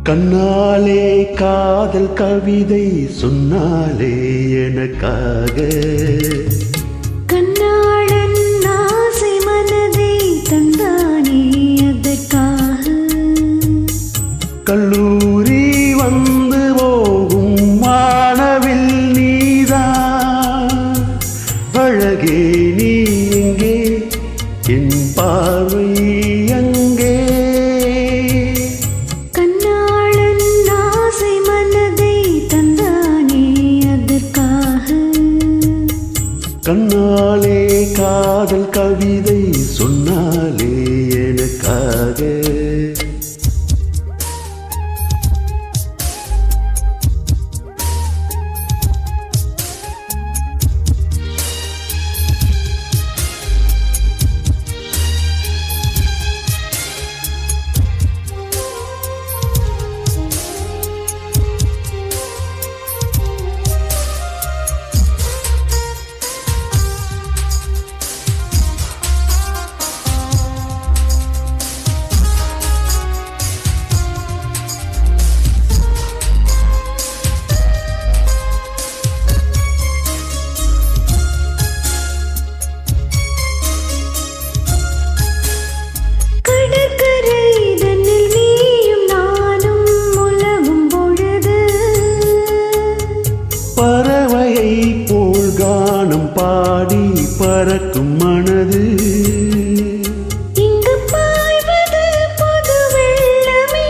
கண்ணாலே காதல் கவிதை சொன்னாலே எனக்காக, கண்ணாளன் ஆசை மனதை தந்தானே அதற்காக, கல்லூரி வந்து போகும் வானவில் நீதான், அழகே நீ எங்கே, என் பார்வை அங்கே, கண்ணாலே காதல் கவிதை சொன்னாலே எனக்காக. பறவையை போல் கானம் பாடி பறக்கும் மனது, இங்கு பாய்வது புது வெள்ளமே,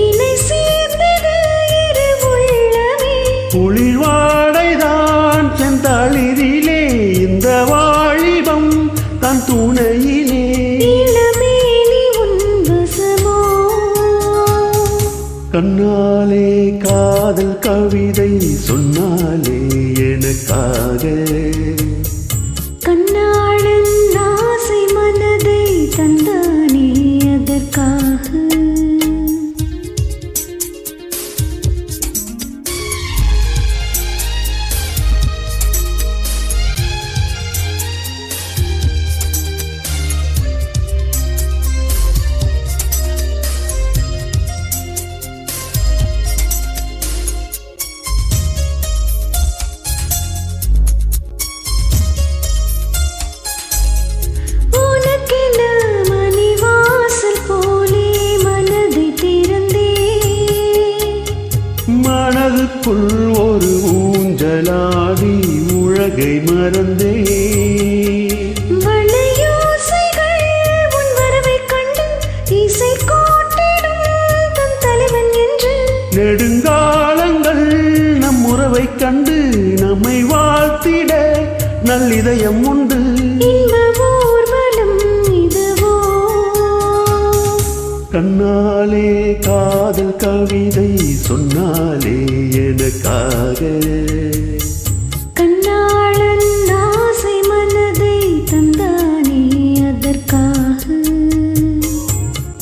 இணை சேர்ந்தது இரு உள்ளமே, குளிர் வாடைதான் செந்தளிரிலே, இந்த வாழிபம் தன் துணையிலே, இளமேனி உன் வசமோ, கண்ணாலே காதல் கவிதை சொன்னாலே எனக்காக, கண்ணாளன் ஆசை மனதை தந்தானே அதற்காக, மனதுக்குள் ஒரு ஊஞ்சலாடி உலகை மறந்தே, வளையோசைகள் உன் வரவைக் கண்டு இசை கோட்டிடும் தன் தலைவன் என்று, நெடுங்காலங்கள் நம் உறவைக் கண்டு நம்மை வாழ்த்திட நல்லிதயம் உண்டு, இன்ப ஊர்வலம் இதுவோ, கண்ணாலே காதல் கவிதை சொன்னாலே எனக்காக, கண்ணாளன் ஆசை மனதை தந்தானே அதற்காக,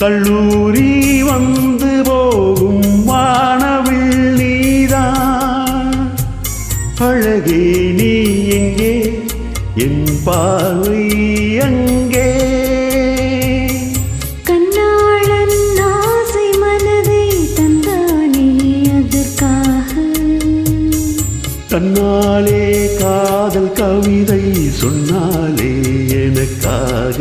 கல்லூரி வந்து போகும் வானவில் நீதான், அழகே நீ எங்கே, என் பார்வை அங்கே, கண்ணாலே காதல் கவிதை சொன்னாலே எனக்காக.